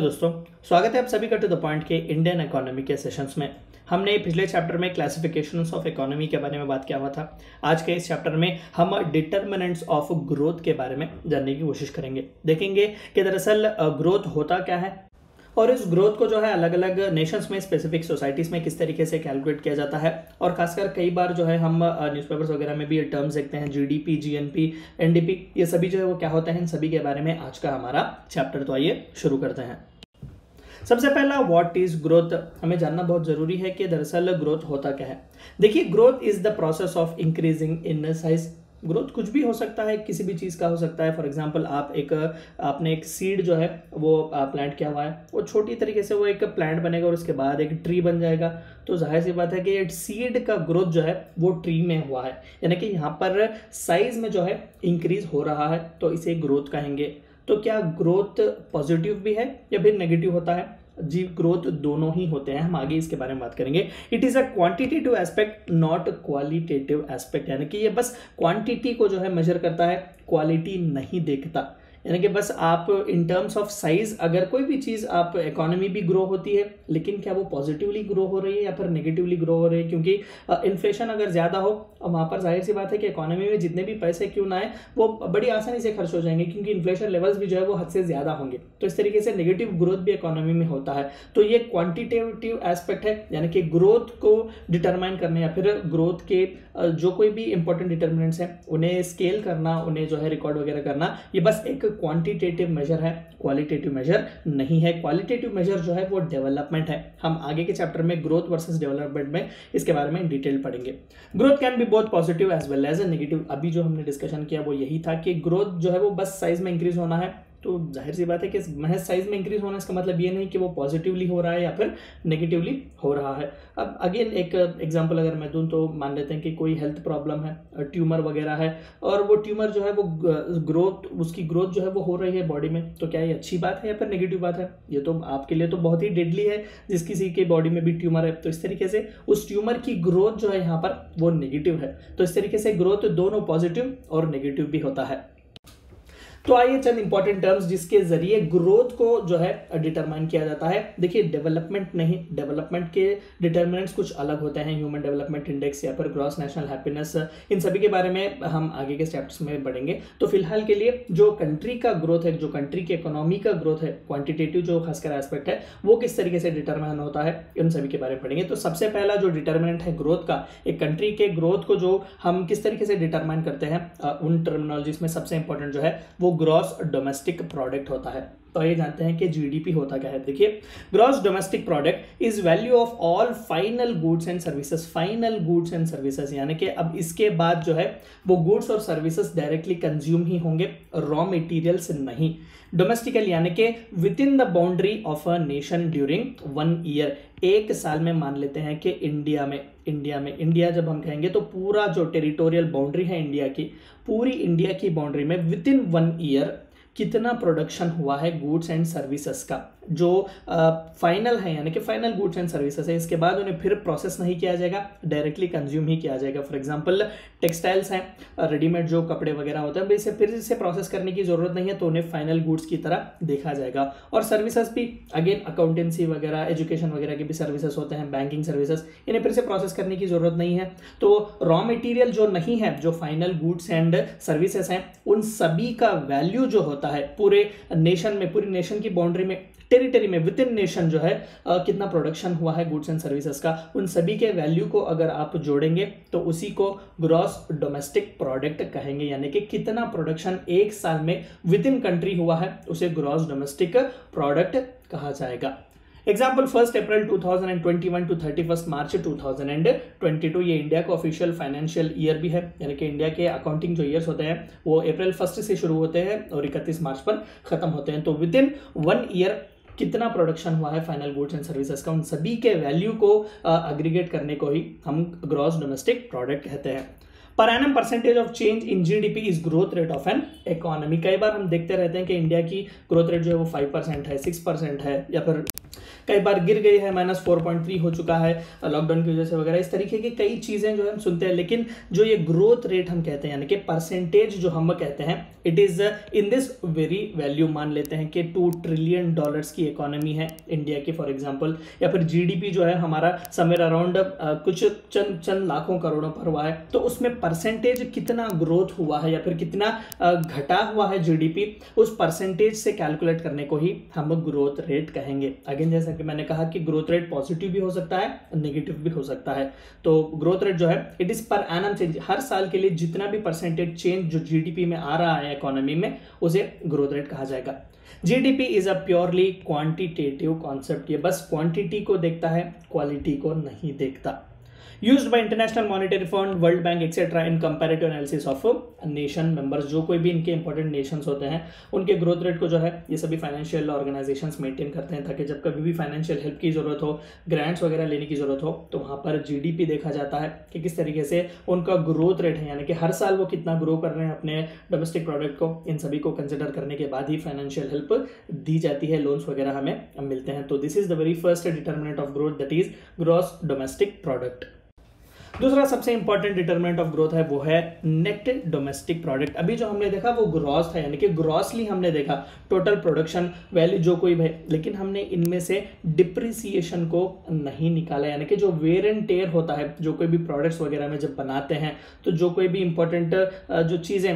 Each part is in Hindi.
दोस्तों, स्वागत है आप सभी का टू द पॉइंट के इंडियन इकोनॉमी के सेशंस में। हमने पिछले चैप्टर में क्लासिफिकेशंस ऑफ इकोनॉमी के बारे में बात किया हुआ था। आज के इस चैप्टर में हम डिटर्मिनेंट्स ऑफ ग्रोथ के बारे में जानने की कोशिश करेंगे। देखेंगे कि दरअसल ग्रोथ होता क्या है और इस ग्रोथ को जो है अलग अलग नेशंस में, स्पेसिफिक सोसाइटीज़ में किस तरीके से कैलकुलेट किया जाता है। और खासकर कई बार जो है हम न्यूज़पेपर्स वगैरह में भी ये टर्म्स देखते हैं, जीडीपी, जीएनपी, एनडीपी, ये सभी जो है वो क्या होते हैं, इन सभी के बारे में आज का हमारा चैप्टर। तो आइए शुरू करते हैं। सबसे पहला व्हाट इज ग्रोथ, हमें जानना बहुत जरूरी है कि दरअसल ग्रोथ होता क्या है। देखिए, growth is the process of increasing in size. Growth कुछ भी हो सकता है, किसी भी चीज़ का हो सकता है। फॉर एग्जांपल आपने एक सीड जो है वो प्लांट किया हुआ है, वो छोटी तरीके से वो एक प्लांट बनेगा और उसके बाद एक ट्री बन जाएगा। तो जाहिर सी बात है कि सीड का ग्रोथ जो है वो ट्री में हुआ है, यानी कि यहाँ पर साइज में जो है इंक्रीज हो रहा है, तो इसे ग्रोथ कहेंगे। तो क्या ग्रोथ पॉजिटिव भी है या फिर नेगेटिव होता है? जी, ग्रोथ दोनों ही होते हैं। हम आगे इसके बारे में बात करेंगे। It is a quantitative aspect, not qualitative aspect, यानी कि ये बस क्वांटिटी को जो है मेजर करता है, क्वालिटी नहीं देखता। यानी कि बस आप इन टर्म्स ऑफ साइज, अगर कोई भी चीज़ आप इकोनॉमी भी ग्रो होती है, लेकिन क्या वो पॉजिटिवली ग्रो हो रही है या फिर नेगेटिवली ग्रो हो रही है? क्योंकि इन्फ्लेशन अगर ज़्यादा हो और वहाँ पर जाहिर सी बात है कि इकोनॉमी में जितने भी पैसे क्यों ना आए वो बड़ी आसानी से खर्च हो जाएंगे, क्योंकि इन्फ्लेशन लेवल्स भी जो है वो हद से ज़्यादा होंगे। तो इस तरीके से नेगेटिव ग्रोथ भी इकोनॉमी में होता है। तो ये क्वान्टिटेटिव एस्पेक्ट है, यानी कि ग्रोथ को डिटरमाइन करने या फिर ग्रोथ के जो कोई भी इंपॉर्टेंट डिटर्मिनेंट्स हैं उन्हें स्केल करना, उन्हें जो है रिकॉर्ड वगैरह करना, ये बस एक क्वांटिटेटिव मेजर है, क्वालिटेटिव मेजर नहीं है। क्वालिटेटिव मेजर जो है वो डेवलपमेंट है। हम आगे के चैप्टर में ग्रोथ वर्सेस डेवलपमेंट में इसके बारे में इन डिटेल पढ़ेंगे। Growth can be both positive as well as negative. अभी जो हमने डिस्कशन किया वो यही था कि ग्रोथ जो है वो बस साइज में इंक्रीज होना है। तो जाहिर सी बात है कि महज साइज में इंक्रीज होना इसका मतलब ये नहीं कि वो पॉजिटिवली हो रहा है या फिर नेगेटिवली हो रहा है। अब अगेन एक एग्जांपल अगर मैं दूं तो मान लेते हैं कि कोई हेल्थ प्रॉब्लम है, ट्यूमर वगैरह है, और वो ट्यूमर जो है वो उसकी ग्रोथ जो है वो हो रही है बॉडी में। तो क्या ये अच्छी बात है या फिर नेगेटिव बात है? ये तो आपके लिए तो बहुत ही डेडली है जिस किसी के बॉडी में भी ट्यूमर है। तो इस तरीके से उस ट्यूमर की ग्रोथ जो है यहाँ पर वो नेगेटिव है। तो इस तरीके से ग्रोथ दोनों पॉजिटिव और नेगेटिव भी होता है। तो आइए चंद इंपॉर्टेंट टर्म्स जिसके जरिए ग्रोथ को जो है डिटरमाइन किया जाता है। देखिए, डेवलपमेंट नहीं, डेवलपमेंट के डिटर्मिनेंट्स कुछ अलग होते हैं। ह्यूमन डेवलपमेंट इंडेक्स या फिर ग्रॉस नेशनल हैप्पीनेस, इन सभी के बारे में हम आगे के चैप्टर्स में पढ़ेंगे। तो फिलहाल के लिए जो कंट्री का ग्रोथ है, जो कंट्री की इकोनॉमी का ग्रोथ है, क्वांटिटेटिव जो खासकर एस्पेक्ट है, वो किस तरीके से डिटरमाइन होता है, इन सभी के बारे में पढ़ेंगे। तो सबसे पहला जो डिटर्मिनेंट है ग्रोथ का, एक कंट्री के ग्रोथ को जो हम किस तरीके से डिटरमाइन करते हैं, उन टर्मिनोलॉजीज में सबसे इंपॉर्टेंट जो है वो ग्रॉस डोमेस्टिक प्रोडक्ट होता है। तो ये जानते हैं कि जीडीपी होता क्या है। देखिए, gross domestic product is value of all final goods and services. Final goods and services यानी कि अब इसके बाद जो है वो गुड्स और सर्विसेज डायरेक्टली कंज्यूम ही होंगे, रॉ मटेरियल्स नहीं। डोमेस्टिकल यानी कि with in the boundary of a nation during 1 year. एक साल में मान लेते हैं कि इंडिया जब हम कहेंगे तो पूरा जो टेरिटोरियल बाउंड्री है इंडिया की, पूरी इंडिया की बाउंड्री में विद इन 1 ईयर कितना प्रोडक्शन हुआ है गुड्स एंड सर्विसेज का, जो फाइनल है, यानी कि फाइनल गुड्स एंड सर्विसेज है। इसके बाद उन्हें फिर प्रोसेस नहीं किया जाएगा, डायरेक्टली कंज्यूम ही किया जाएगा। फॉर एग्जांपल टेक्सटाइल्स हैं, रेडीमेड जो कपड़े वगैरह होते हैं, इसे फिर से प्रोसेस करने की जरूरत नहीं है, तो उन्हें फाइनल गुड्स की तरह देखा जाएगा। और सर्विसेज भी अगेन अकाउंटेंसी वगैरह, एजुकेशन वगैरह के भी सर्विसेज होते हैं, बैंकिंग सर्विसेज, इन्हें फिर से प्रोसेस करने की जरूरत नहीं है। तो रॉ मटेरियल जो नहीं है, जो फाइनल गुड्स एंड सर्विसेज हैं, उन सभी का वैल्यू जो होता है पूरे नेशन में, पूरी नेशन की बाउंड्री में, टेरिटरी में, विद इन नेशन जो है कितना प्रोडक्शन हुआ है गुड्स एंड सर्विसेज का, उन सभी के वैल्यू को अगर आप जोड़ेंगे तो उसी को ग्रॉस डोमेस्टिक प्रोडक्ट कहेंगे। यानी कि कितना प्रोडक्शन एक साल में विद इन कंट्री हुआ है, उसे ग्रॉस डोमेस्टिक प्रोडक्ट कहा जाएगा। एग्जाम्पल 1 अप्रैल 2021 टू 31 मार्च 2022, ये इंडिया का ऑफिशियल फाइनेंशियल ईयर भी है, यानी कि इंडिया के अकाउंटिंग जो ईयर्स होते हैं वो अप्रैल 1 से शुरू होते हैं और 31 मार्च पर खत्म होते हैं। तो विद इन 1 ईयर कितना प्रोडक्शन हुआ है फाइनल गुड्स एंड सर्विसेज का, उन सभी के वैल्यू को एग्रीगेट करने को ही हम ग्रॉस डोमेस्टिक प्रोडक्ट कहते हैं। Per annum percentage of change in GDP is growth rate of an economy. कई बार हम देखते रहते हैं कि इंडिया की ग्रोथ रेट जो है वो 5% है, 6% है, या फिर कई बार गिर गई है, -4.3 हो चुका है लॉकडाउन की वजह से वगैरह। इस तरीके की कई चीज़ें जो हम सुनते हैं, लेकिन जो ये ग्रोथ रेट हम कहते हैं यानी कि परसेंटेज जो हम कहते हैं, it is in this very value. मान लेते हैं कि $2 ट्रिलियन की इकोनॉमी है इंडिया की फॉर एग्जांपल, या फिर जीडीपी जो है हमारा समवेयर अराउंड कुछ चंद लाखों करोड़ों पर हुआ है, तो उसमें परसेंटेज कितना ग्रोथ हुआ है या फिर कितना घटा हुआ है जीडीपी, उस परसेंटेज से कैलकुलेट करने को ही हम ग्रोथ रेट कहेंगे। अगेन जैसा कि मैंने कहा कि ग्रोथ रेट पॉजिटिव भी हो सकता है, नेगेटिव भी हो सकता है। तो ग्रोथ रेट जो है it is per annum change, हर साल के लिए जितना भी परसेंटेज चेंज जो जीडीपी में आ रहा है इकोनॉमी में, उसे ग्रोथ रेट कहा जाएगा। GDP is a purely quantitative concept, ये बस क्वांटिटी को देखता है, क्वालिटी को नहीं देखता। Used by International Monetary Fund, World Bank, etc. in comparative analysis of nation members, जो कोई भी इनके इंपॉर्टेंट नेशंस होते हैं उनके ग्रोथ रेट को जो है ये सभी फाइनेंशियल ऑर्गेनाइजेशंस मेंटेन करते हैं, ताकि जब कभी भी फाइनेंशियल हेल्प की जरूरत हो, ग्रांट्स वगैरह लेने की जरूरत हो, तो वहाँ पर जीडीपी देखा जाता है कि किस तरीके से उनका ग्रोथ रेट है, यानी कि हर साल वो कितना ग्रो कर रहे हैं अपने डोमेस्टिक प्रोडक्ट को। इन सभी को कंसिडर करने के बाद ही फाइनेंशियल हेल्प दी जाती है, लोन्स वगैरह हमें मिलते हैं। तो this is the very first determinant of growth, that is gross domestic product. दूसरा सबसे इंपॉर्टेंट डिटरमिनेंट ऑफ ग्रोथ है वो है नेट डोमेस्टिक प्रोडक्ट। अभी जो हमने देखा वो ग्रॉस था, यानी कि ग्रॉसली हमने देखा टोटल प्रोडक्शन वैल्यू जो कोई भी, लेकिन हमने इनमें से डिप्रिसिएशन को नहीं निकाला, यानी कि जो वेयर एंड टेयर होता है, जो कोई भी प्रोडक्ट्स वगैरह में जब बनाते हैं तो जो कोई भी इंपॉर्टेंट जो चीज़ें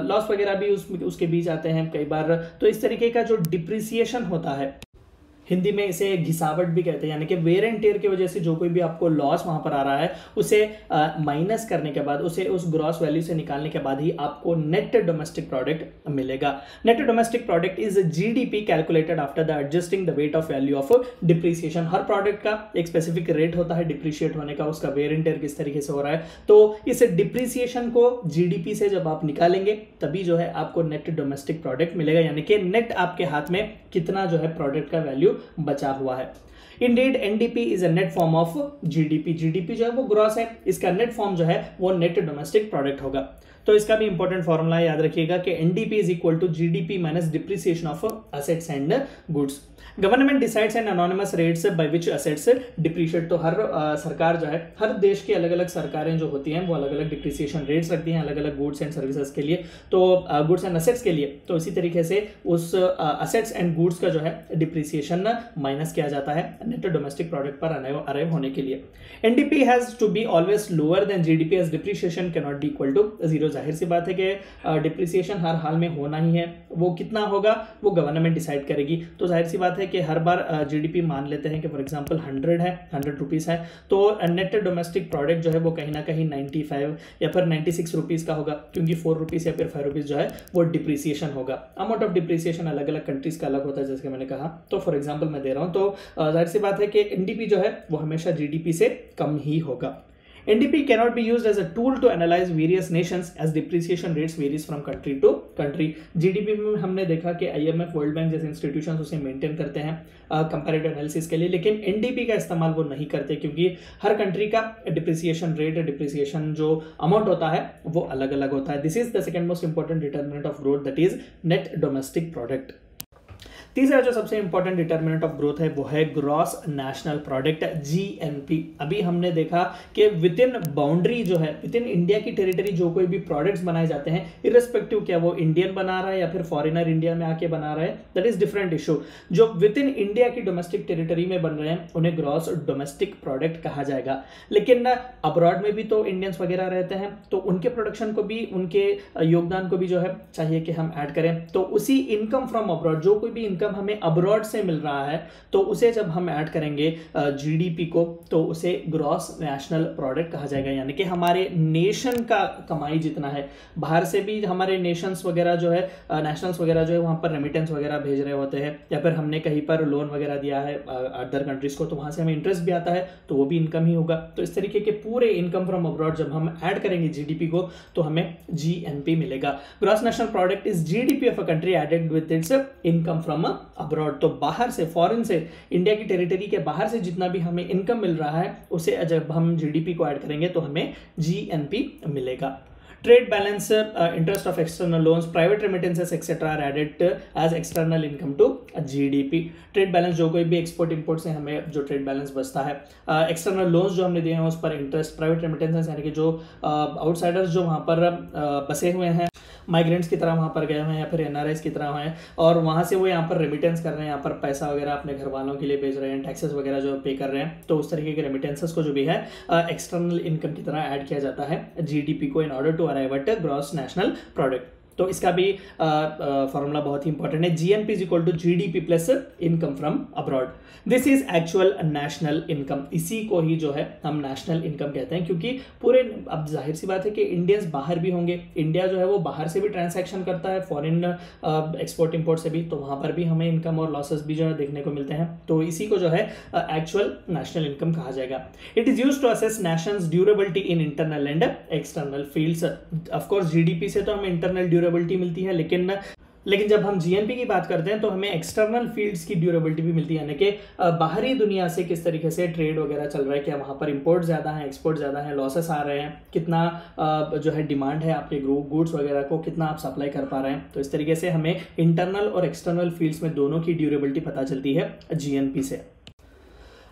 लॉस वगैरह भी उसके बीच आते हैं कई बार, तो इस तरीके का जो डिप्रिसिएशन होता है, हिंदी में इसे घिसावट भी कहते हैं, यानी कि वेयर एंड टेयर की वजह से जो कोई भी आपको लॉस वहां पर आ रहा है उसे माइनस करने के बाद, उसे उस ग्रॉस वैल्यू से निकालने के बाद ही आपको नेट डोमेस्टिक प्रोडक्ट मिलेगा। Net domestic product is GDP calculated after the adjusting the weight of value of depreciation. Her product का एक स्पेसिफिक रेट होता है डिप्रिशिएट होने का, उसका वेयर एंड टेयर किस तरीके से हो रहा है, तो इस डिप्रिसिएशन को जीडीपी से जब आप निकालेंगे तभी जो है आपको नेट डोमेस्टिक प्रोडक्ट मिलेगा, यानी कि नेट आपके हाथ में कितना जो है प्रोडक्ट का वैल्यू बचा हुआ है। Indeed, NDP is a net form of GDP। GDP जो है वो ग्रॉस है, इसका नेट फॉर्म जो है वो नेट डोमेस्टिक प्रोडक्ट होगा। तो इसका भी इंपॉर्टेंट फॉर्मूला याद रखिएगा कि NDP is equal to GDP minus depreciation of assets and goods. Government decides and anonymous rates by which assets depreciate. तो हर सरकार जो है, हर देश की अलग अलग सरकारें जो होती हैं वो अलग अलग डिप्रिसिएशन रेट्स रखती हैं अलग अलग गुड्स एंड सर्विसेज के लिए, तो गुड्स एंड असेट्स के लिए। तो इसी तरीके से उस असेट्स एंड गुड्स का जो है डिप्रिसिएशन माइनस किया जाता है नेट डोमेस्टिक प्रोडक्ट पर अराइव होने के लिए। NDP has to be always lower than GDP as depreciation can not be equal to zero. जाहिर सी बात है कि डिप्रिसिएशन हर हाल में होना ही है, वो कितना होगा वो गवर्नमेंट डिसाइड करेगी। तो जाहिर सी बात है कि हर बार जीडीपी मान लेते हैं कि फॉर एग्जांपल 100 है, 100 रुपीस है, तो नेट डोमेस्टिक प्रोडक्ट जो है वो कहीं ना कहीं 95 या फिर 96 रुपीस का होगा, क्योंकि 4 रुपीस या फिर 5 रुपीस जो है वो डिप्रिसिएशन होगा। अमाउंट ऑफ डिप्रिसिएशन अलग अलग कंट्रीज का अलग होता है, जैसे मैंने कहा। तो फॉर एग्जाम्पल मैं दे रहा हूँ, तो जाहिर सी बात है कि एनडीपी जो है वो हमेशा जीडीपी से कम ही होगा। NDP cannot be used as a tool to analyze various nations as depreciation rates varies from country to country। GDP में हमने देखा कि IMF, वर्ल्ड बैंक जैसे इंस्टीट्यूशंस उसे मेंटेन करते हैं कंपैरेटिव एनालिसिस के लिए, लेकिन NDP का इस्तेमाल वो नहीं करते, क्योंकि हर कंट्री का डिप्रिसिएशन रेट, डिप्रिसिएशन जो अमाउंट होता है वो अलग अलग होता है। This is the second most important determinant of growth, that is net domestic product. तीसरा जो सबसे इंपॉर्टेंट डिटरमिनेंट ऑफ ग्रोथ है वो है ग्रॉस नेशनल प्रोडक्ट, GNP। अभी हमने देखा कि विद इन बाउंड्री जो है, विद इन इंडिया की टेरिटरी जो कोई भी प्रोडक्ट्स बनाए जाते हैं, इररिस्पेक्टिव क्या वो इंडियन बना रहा है या फिर फॉरेनर इंडिया में आके बना रहा है, दैट इज डिफरेंट इशू। जो विद इन इंडिया की डोमेस्टिक टेरिटरी में बन रहे हैं उन्हें ग्रॉस डोमेस्टिक प्रोडक्ट कहा जाएगा। लेकिन अब्रॉड में भी तो इंडियंस वगैरह रहते हैं, तो उनके प्रोडक्शन को भी, उनके योगदान को भी जो है चाहिए कि हम ऐड करें। तो उसी इनकम फ्रॉम अब्रॉड, जो कोई भी हमें अब्रॉड से मिल रहा है, तो उसे जब हम ऐड करेंगे जीडीपी को, तो उसे ग्रॉस नेशनल प्रोडक्ट कहा जाएगा। यानी कि हमारे नेशन का कमाई जितना है, बाहर से भी हमारे नेशंस वगैरह जो है, नेशनल्स वगैरह जो है वहां पर रेमिटेंस वगैरह भेज रहे होते हैं, या फिर हमने कहीं पर लोन वगैरह दिया है अदर कंट्रीज को, तो वहां से हमें इंटरेस्ट भी आता है, तो वो भी इनकम ही होगा। तो इस तरीके के पूरे इनकम फ्रॉम अब्रॉड जब हम ऐड करेंगे जीडीपी को, तो हमें GNP मिलेगा। Gross national product is GDP of a country added with its income from abroad. तो बाहर से, फॉरेन से, इंडिया की टेरिटरी के बाहर से जितना भी हमें इनकम मिल रहा है, उसे जब हम जीडीपी को ऐड करेंगे तो हमें GNP मिलेगा। Trade balance, interest of external loans, private remittances etcetera are added as external income to GDP. Trade balance जो कोई भी एक्सपोर्ट इंपोर्ट से हमें जो ट्रेड बैलेंस बचता है, एक्सटर्नल लोन्स जो हमने दिए हैं उस पर इंटरेस्ट, प्राइवेट रेमिटेंसेस यानी कि जो आउटसाइडर्स जो वहाँ पर बसे हुए हैं, माइग्रेंट्स की तरह वहाँ पर गए हुए हैं या फिर एनआरआईज की तरह हैं और वहाँ से वो यहाँ पर रेमिटेंस कर रहे हैं, यहाँ पर पैसा वगैरह अपने घर वालों के लिए भेज रहे हैं, टैक्सेस वगैरह जो पे कर रहे हैं, तो उस तरीके के रेमिटेंसेस को जो भी है एक्सटर्नल इनकम की तरह ऐड किया जाता है जीडीपी को in order to arrive at gross national product. तो इसका भी फॉर्मूला बहुत ही इंपॉर्टेंट है, GNP is equal to GDP plus income from abroad. This is actual national income, इसी को ही जो है हम नेशनल इनकम कहते हैं, क्योंकि पूरे, अब जाहिर सी बात है कि इंडियंस बाहर भी होंगे, इंडिया जो है वो बाहर से भी ट्रांसैक्शन करता है, फॉरेन एक्सपोर्ट इंपोर्ट से भी, तो वहाँ पर भी हमें इनकम और लॉसेस भी जो है देखने को मिलते हैं, तो इसी को जो है एक्चुअल नेशनल इनकम कहा जाएगा। It is used to assess nation's durability in internal and external fields. Of course GDP से तो हमें इंटरनल ड्यूरेबिलिटी मिलती है, लेकिन जब हम जीएनपी की बात करते हैं तो हमें एक्सटर्नल फील्ड्स की ड्यूरेबिलिटी भी मिलती है, यानी कि बाहरी दुनिया से किस तरीके से ट्रेड वगैरह चल रहा है, क्या वहाँ पर इंपोर्ट ज़्यादा है, एक्सपोर्ट ज़्यादा है, लॉसेस आ रहे हैं, कितना जो है डिमांड है आपके गुड्स वगैरह को, कितना आप सप्लाई कर पा रहे हैं। तो इस तरीके से हमें इंटरनल और एक्सटर्नल फील्ड्स में दोनों की ड्यूरेबिलिटी पता चलती है जीएनपी से।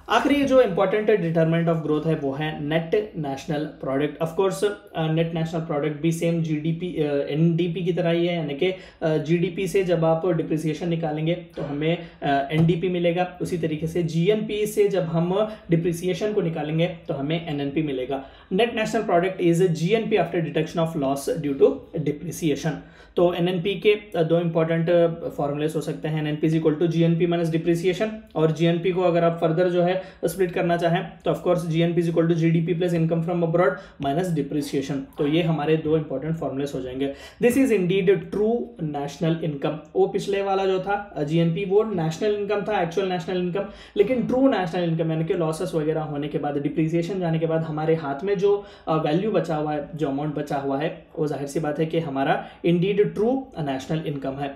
आखिरी जो इंपॉर्टेंट डिटरमिनेंट ऑफ ग्रोथ है वो है net national product. Of course net national product भी सेम जीडीपी एनडीपी की तरह ही है, यानी कि जीडीपी से जब आप डिप्रिसिएशन निकालेंगे तो हमें एनडीपी मिलेगा, उसी तरीके से जीएनपी से जब हम डिप्रिसिएशन को निकालेंगे तो हमें एनएनपी मिलेगा। Net national product is GNP after deduction of loss due to depreciation. तो एनएनपी के दो इंपॉर्टेंट फॉर्मूलेस हो सकते हैं, NNP is equal to GNP minus depreciation, और जीएनपी को अगर आप फर्दर जो है स्प्लिट करना चाहें तो of course GNP is equal to GDP plus income from abroad minus depreciation. तो ये हमारे दो इंपॉर्टेंट फॉर्मूलेस हो जाएंगे। This is indeed true national income. वो पिछले वाला जो था जीएनपी वो नेशनल इनकम था, एक्चुअल नेशनल इनकम, लेकिन ट्रू नेशनल इनकम यानी कि लॉसेस वगैरह होने के बाद, डिप्रिसिएशन जाने के बाद हमारे हाथ में जो वैल्यू बचा हुआ है, जो अमाउंट बचा हुआ है, वो जाहिर सी बात है कि हमारा इंडीड ट्रू नेशनल इनकम है।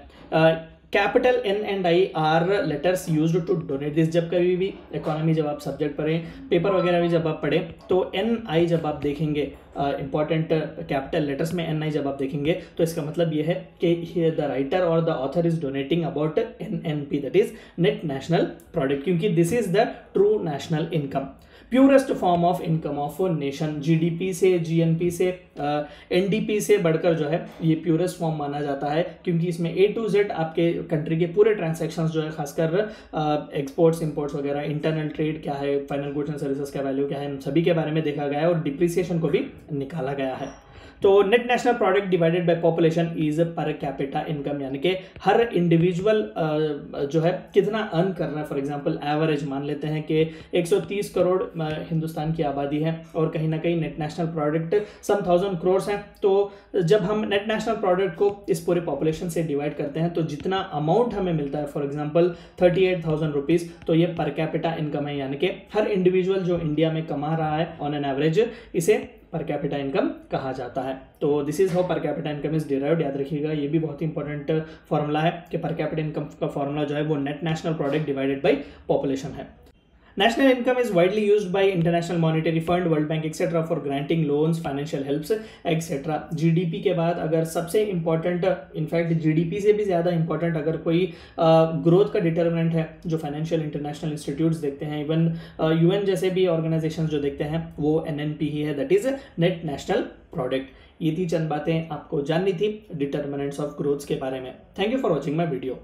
Capital N and I are letters used to donate this. जब कभी भी इकोनॉमी जब आप सब्जेक्ट पढ़ें, पेपर वगैरह भी जब आप पढ़ें, तो एन आई जब आप देखेंगे इंपॉर्टेंट कैपिटल लेटर्स में एन आई जब आप देखेंगे तो इसका मतलब ये है कि द राइटर और the author is donating about N N P, that is net national product, क्योंकि this is the true national income, purest form of income of nation. GDP से, जीएनपी से, एनडीपी से बढ़कर जो है ये प्यूरेस्ट फॉर्म माना जाता है, क्योंकि इसमें ए टू जेड आपके कंट्री के पूरे ट्रांसैक्शंस जो है, खासकर एक्सपोर्ट्स इंपोर्ट्स वगैरह, इंटरनल ट्रेड क्या है, फाइनल गुड्स एंड सर्विसेज का वैल्यू क्या है, इन सभी के बारे में देखा गया है और डिप्रिसिएशन को भी निकाला गया है। तो net national product divided by population is per capita income, यानी कि हर इंडिविजुअल जो है कितना अर्न कर रहा है। फॉर एग्जांपल एवरेज मान लेते हैं कि 130 करोड़ हिंदुस्तान की आबादी है और कहीं ना कहीं नेट नेशनल प्रोडक्ट सम 1000 करोड़ हैं, तो जब हम नेट नेशनल प्रोडक्ट को इस पूरे पॉपुलेशन से डिवाइड करते हैं तो जितना अमाउंट हमें मिलता है, फॉर एग्जांपल 38,000 रुपीज़, तो ये पर कैपिटा इनकम है, यानी कि हर इंडिविजुअल जो इंडिया में कमा रहा है ऑन एन एवरेज, इसे पर कैपिटा इनकम कहा जाता है। तो this is how per capita income is derived. याद रखिएगा, ये भी बहुत इंपॉर्टेंट फॉर्मूला है कि पर कैपिटा इनकम का फॉर्मूला जो है वो net national product divided by population है। National income is widely used by International Monetary Fund, World Bank etc. for granting loans, financial helps etc. GDP के बाद अगर सबसे इम्पोर्टेंट, इनफैक्ट GDP से भी ज़्यादा इम्पोर्टेंट अगर कोई ग्रोथ का डिटर्मिनेंट है जो फाइनेंशियल इंटरनेशनल इंस्टीट्यूट्स देखते हैं, इवन UN जैसे भी ऑर्गेनाइजेशंस जो देखते हैं, वो NNP ही है, that is net national product. ये थी चंद बातें आपको जाननी थी डिटर्मिनेंट्स ऑफ ग्रोथ के बारे में। Thank you for watching my video.